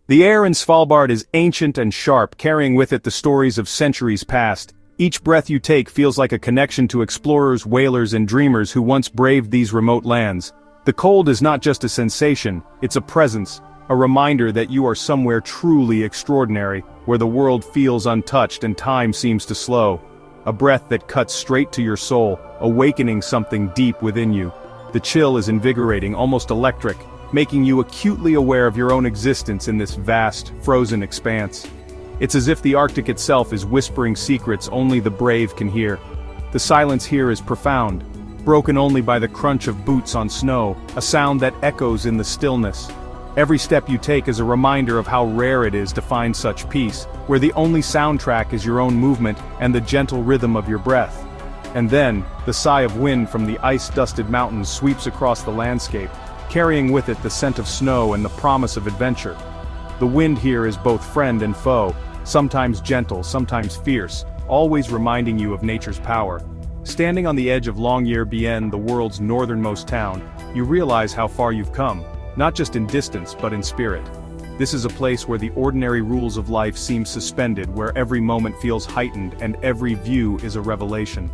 The air in Svalbard is ancient and sharp, carrying with it the stories of centuries past. Each breath you take feels like a connection to explorers, whalers, and dreamers who once braved these remote lands. The cold is not just a sensation, it's a presence, a reminder that you are somewhere truly extraordinary, where the world feels untouched and time seems to slow. A breath that cuts straight to your soul, awakening something deep within you. The chill is invigorating, almost electric, making you acutely aware of your own existence in this vast, frozen expanse. It's as if the Arctic itself is whispering secrets only the brave can hear. The silence here is profound, broken only by the crunch of boots on snow, a sound that echoes in the stillness. Every step you take is a reminder of how rare it is to find such peace, where the only soundtrack is your own movement and the gentle rhythm of your breath. And then, the sigh of wind from the ice-dusted mountains sweeps across the landscape, carrying with it the scent of snow and the promise of adventure. The wind here is both friend and foe, sometimes gentle, sometimes fierce, always reminding you of nature's power. Standing on the edge of Longyearbyen, the world's northernmost town, you realize how far you've come, not just in distance but in spirit. This is a place where the ordinary rules of life seem suspended, where every moment feels heightened and every view is a revelation.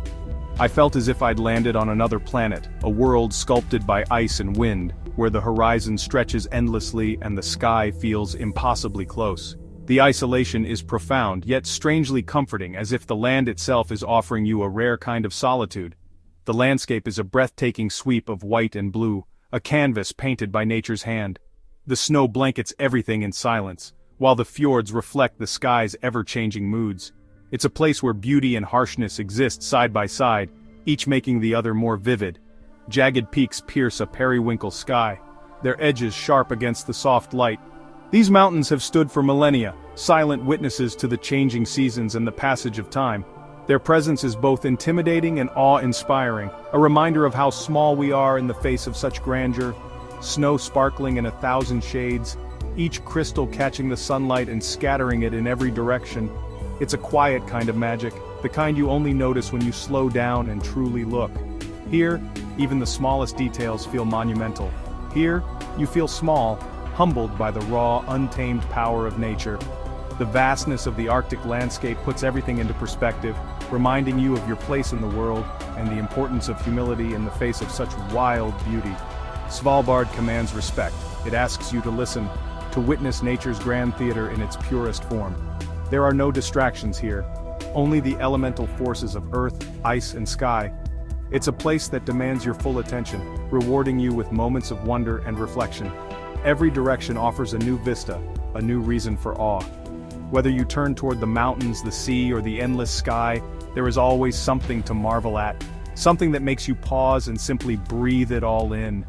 I felt as if I'd landed on another planet, a world sculpted by ice and wind, where the horizon stretches endlessly and the sky feels impossibly close. The isolation is profound, yet strangely comforting, as if the land itself is offering you a rare kind of solitude. The landscape is a breathtaking sweep of white and blue, a canvas painted by nature's hand. The snow blankets everything in silence, while the fjords reflect the sky's ever-changing moods. It's a place where beauty and harshness exist side by side, each making the other more vivid. Jagged peaks pierce a periwinkle sky, their edges sharp against the soft light. These mountains have stood for millennia, silent witnesses to the changing seasons and the passage of time. Their presence is both intimidating and awe-inspiring, a reminder of how small we are in the face of such grandeur. Snow sparkling in 1,000 shades, each crystal catching the sunlight and scattering it in every direction. It's a quiet kind of magic, the kind you only notice when you slow down and truly look. Here, even the smallest details feel monumental. Here, you feel small, humbled by the raw, untamed power of nature. The vastness of the Arctic landscape puts everything into perspective, reminding you of your place in the world and the importance of humility in the face of such wild beauty. Svalbard commands respect. It asks you to listen, to witness nature's grand theater in its purest form. There are no distractions here, only the elemental forces of earth, ice, and sky. It's a place that demands your full attention, rewarding you with moments of wonder and reflection. Every direction offers a new vista, a new reason for awe. Whether you turn toward the mountains, the sea, or the endless sky, there is always something to marvel at, something that makes you pause and simply breathe it all in.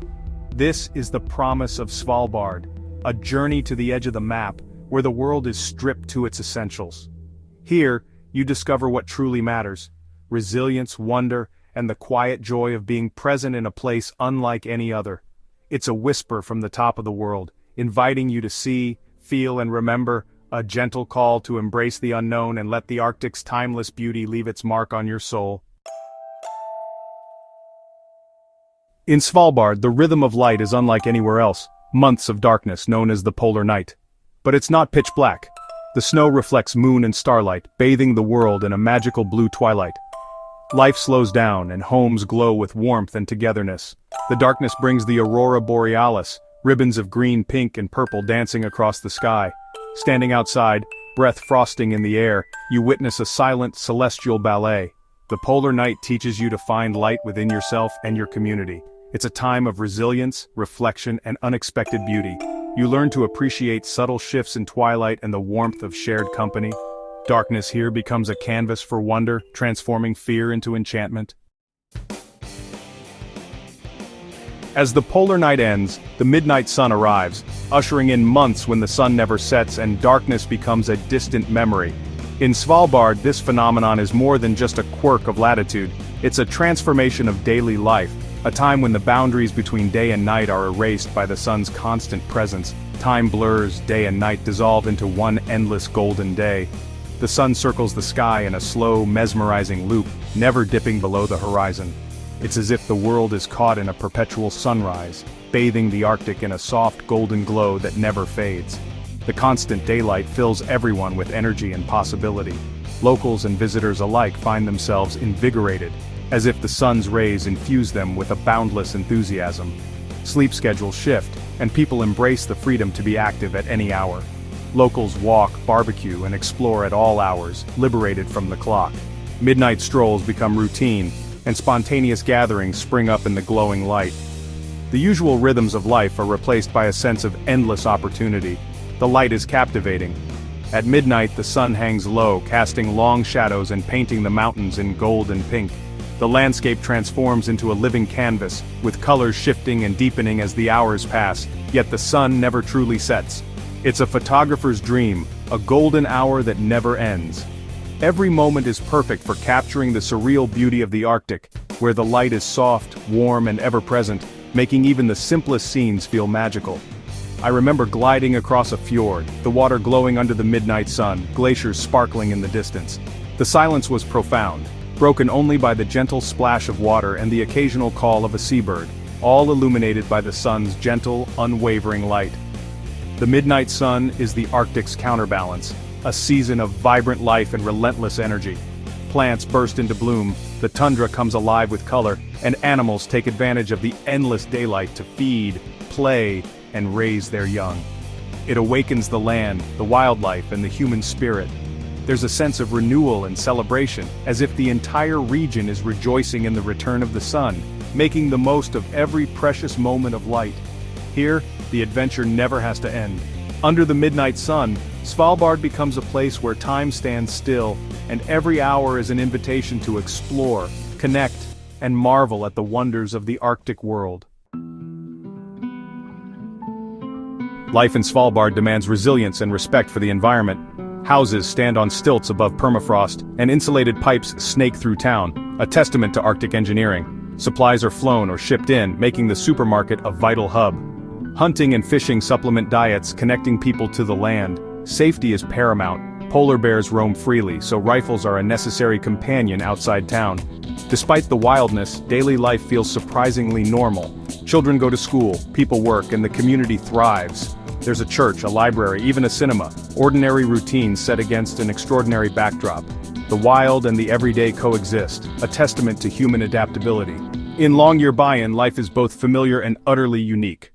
This is the promise of Svalbard, a journey to the edge of the map, where the world is stripped to its essentials. Here, you discover what truly matters: resilience, wonder, and the quiet joy of being present in a place unlike any other. It's a whisper from the top of the world, inviting you to see, feel, and remember, a gentle call to embrace the unknown and let the Arctic's timeless beauty leave its mark on your soul. In Svalbard, the rhythm of light is unlike anywhere else, months of darkness known as the polar night. But it's not pitch black. The snow reflects moon and starlight, bathing the world in a magical blue twilight. Life slows down and homes glow with warmth and togetherness. The darkness brings the aurora borealis, ribbons of green, pink, and purple dancing across the sky. Standing outside, breath frosting in the air, you witness a silent, celestial ballet. The polar night teaches you to find light within yourself and your community. It's a time of resilience, reflection, and unexpected beauty. You learn to appreciate subtle shifts in twilight and the warmth of shared company. Darkness here becomes a canvas for wonder, transforming fear into enchantment. As the polar night ends, the midnight sun arrives, ushering in months when the sun never sets and darkness becomes a distant memory. In Svalbard, this phenomenon is more than just a quirk of latitude. It's a transformation of daily life, a time when the boundaries between day and night are erased by the sun's constant presence. Time blurs, day and night dissolve into one endless golden day. The sun circles the sky in a slow, mesmerizing loop, never dipping below the horizon. It's as if the world is caught in a perpetual sunrise, bathing the Arctic in a soft golden glow that never fades. The constant daylight fills everyone with energy and possibility. Locals and visitors alike find themselves invigorated, as if the sun's rays infuse them with a boundless enthusiasm. Sleep schedules shift, and people embrace the freedom to be active at any hour. Locals walk, barbecue, and explore at all hours, liberated from the clock. Midnight strolls become routine, and spontaneous gatherings spring up in the glowing light. The usual rhythms of life are replaced by a sense of endless opportunity. The light is captivating. At midnight, the sun hangs low, casting long shadows and painting the mountains in gold and pink. The landscape transforms into a living canvas, with colors shifting and deepening as the hours pass, yet the sun never truly sets. It's a photographer's dream, a golden hour that never ends. Every moment is perfect for capturing the surreal beauty of the Arctic, where the light is soft, warm, and ever-present, making even the simplest scenes feel magical. I remember gliding across a fjord, the water glowing under the midnight sun, glaciers sparkling in the distance. The silence was profound, broken only by the gentle splash of water and the occasional call of a seabird, all illuminated by the sun's gentle, unwavering light. The midnight sun is the Arctic's counterbalance, a season of vibrant life and relentless energy. Plants burst into bloom, the tundra comes alive with color, and animals take advantage of the endless daylight to feed, play, and raise their young. It awakens the land, the wildlife, and the human spirit. There's a sense of renewal and celebration, as if the entire region is rejoicing in the return of the sun, making the most of every precious moment of light. Here, the adventure never has to end. Under the midnight sun, Svalbard becomes a place where time stands still, and every hour is an invitation to explore, connect, and marvel at the wonders of the Arctic world. Life in Svalbard demands resilience and respect for the environment. Houses stand on stilts above permafrost, and insulated pipes snake through town, a testament to Arctic engineering. Supplies are flown or shipped in, making the supermarket a vital hub. Hunting and fishing supplement diets, connecting people to the land. Safety is paramount. Polar bears roam freely, so rifles are a necessary companion outside town. Despite the wildness, daily life feels surprisingly normal. Children go to school, people work, and the community thrives. There's a church, a library, even a cinema. Ordinary routines set against an extraordinary backdrop. The wild and the everyday coexist, a testament to human adaptability. In Longyearbyen, life is both familiar and utterly unique.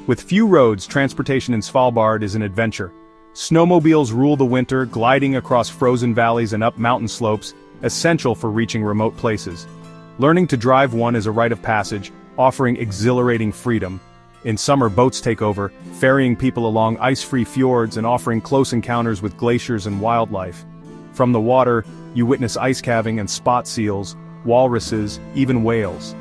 With few roads, transportation in Svalbard is an adventure. Snowmobiles rule the winter, gliding across frozen valleys and up mountain slopes, essential for reaching remote places. Learning to drive one is a rite of passage, offering exhilarating freedom. In summer, boats take over, ferrying people along ice-free fjords and offering close encounters with glaciers and wildlife. From the water, you witness ice calving and spot seals, walruses, even whales.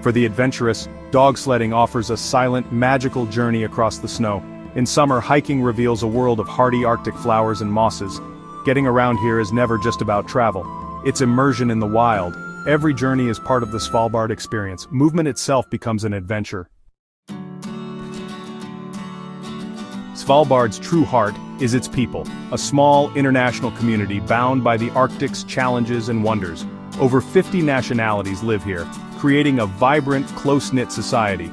For the adventurous, dog sledding offers a silent, magical journey across the snow. In summer, hiking reveals a world of hardy Arctic flowers and mosses. Getting around here is never just about travel. It's immersion in the wild. Every journey is part of the Svalbard experience. Movement itself becomes an adventure. Svalbard's true heart is its people, a small, international community bound by the Arctic's challenges and wonders. Over 50 nationalities live here, creating a vibrant, close-knit society.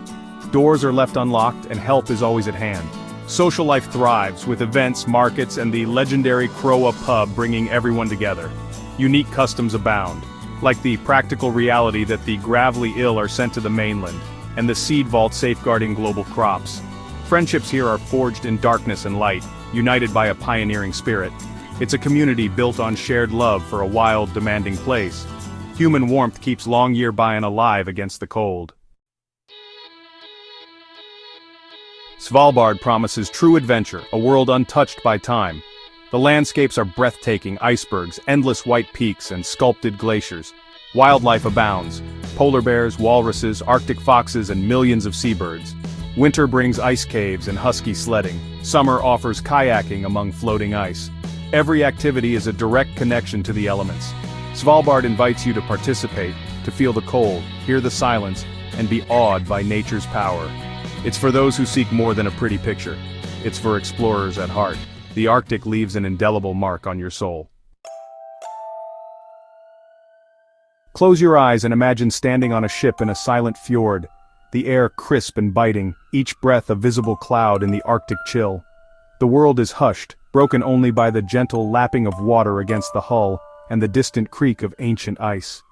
Doors are left unlocked and help is always at hand. Social life thrives, with events, markets, and the legendary Kroa pub bringing everyone together. Unique customs abound, like the practical reality that the gravely ill are sent to the mainland, and the seed vault safeguarding global crops. Friendships here are forged in darkness and light, united by a pioneering spirit. It's a community built on shared love for a wild, demanding place. Human warmth keeps Longyearbyen alive against the cold. Svalbard promises true adventure, a world untouched by time. The landscapes are breathtaking: icebergs, endless white peaks, and sculpted glaciers. Wildlife abounds: polar bears, walruses, Arctic foxes, and millions of seabirds. Winter brings ice caves and husky sledding. Summer offers kayaking among floating ice. Every activity is a direct connection to the elements. Svalbard invites you to participate, to feel the cold, hear the silence, and be awed by nature's power. It's for those who seek more than a pretty picture. It's for explorers at heart. The Arctic leaves an indelible mark on your soul. Close your eyes and imagine standing on a ship in a silent fjord. the air crisp and biting, each breath a visible cloud in the Arctic chill. The world is hushed, broken only by the gentle lapping of water against the hull and the distant creak of ancient ice.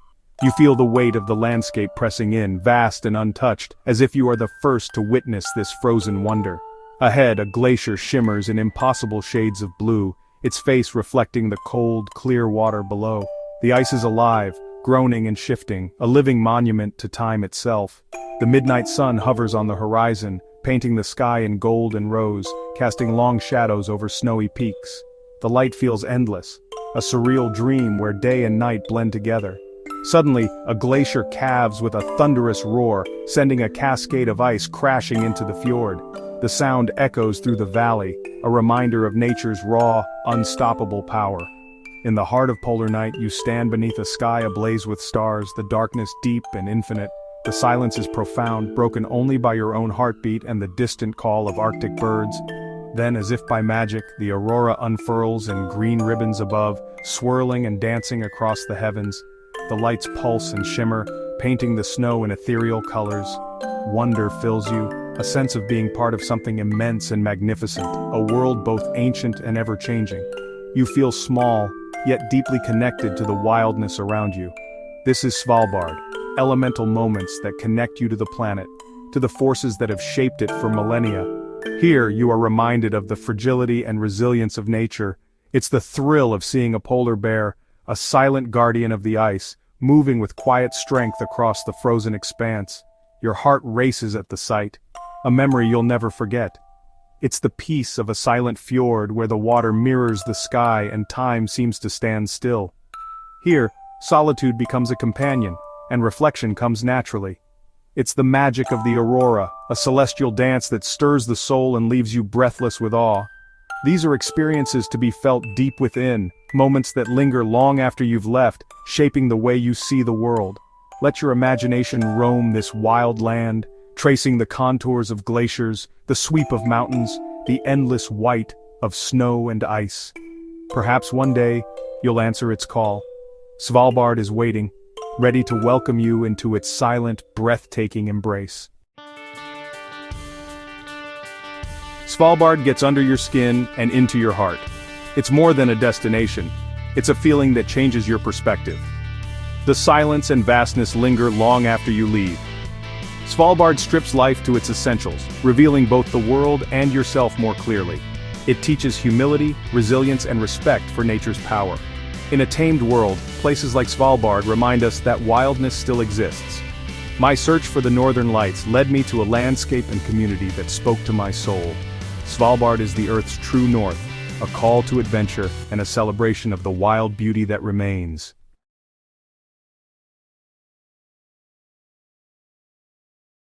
You feel the weight of the landscape pressing in, vast and untouched, as if you are the first to witness this frozen wonder. Ahead, a glacier shimmers in impossible shades of blue, its face reflecting the cold, clear water below. The ice is alive, groaning and shifting, a living monument to time itself. The midnight sun hovers on the horizon, painting the sky in gold and rose, casting long shadows over snowy peaks. The light feels endless, a surreal dream where day and night blend together. Suddenly, a glacier calves with a thunderous roar, sending a cascade of ice crashing into the fjord. The sound echoes through the valley, a reminder of nature's raw, unstoppable power. In the heart of polar night, you stand beneath a sky ablaze with stars, the darkness deep and infinite. The silence is profound, broken only by your own heartbeat and the distant call of Arctic birds. Then, as if by magic, the aurora unfurls in green ribbons above, swirling and dancing across the heavens. The lights pulse and shimmer, painting the snow in ethereal colors. Wonder fills you, a sense of being part of something immense and magnificent, a world both ancient and ever-changing. You feel small, yet deeply connected to the wildness around you. This is Svalbard, elemental moments that connect you to the planet, to the forces that have shaped it for millennia. Here, you are reminded of the fragility and resilience of nature. It's the thrill of seeing a polar bear, a silent guardian of the ice, moving with quiet strength across the frozen expanse. Your heart races at the sight, a memory you'll never forget. It's the peace of a silent fjord where the water mirrors the sky and time seems to stand still. Here, solitude becomes a companion, and reflection comes naturally. It's the magic of the aurora, a celestial dance that stirs the soul and leaves you breathless with awe. These are experiences to be felt deep within, moments that linger long after you've left, shaping the way you see the world. Let your imagination roam this wild land, tracing the contours of glaciers, the sweep of mountains, the endless white of snow and ice. Perhaps one day, you'll answer its call. Svalbard is waiting, ready to welcome you into its silent, breathtaking embrace. Svalbard gets under your skin and into your heart. It's more than a destination. It's a feeling that changes your perspective. The silence and vastness linger long after you leave. Svalbard strips life to its essentials, revealing both the world and yourself more clearly. It teaches humility, resilience, and respect for nature's power. In a tamed world, places like Svalbard remind us that wildness still exists. My search for the northern lights led me to a landscape and community that spoke to my soul. Svalbard is the Earth's true north, a call to adventure and a celebration of the wild beauty that remains.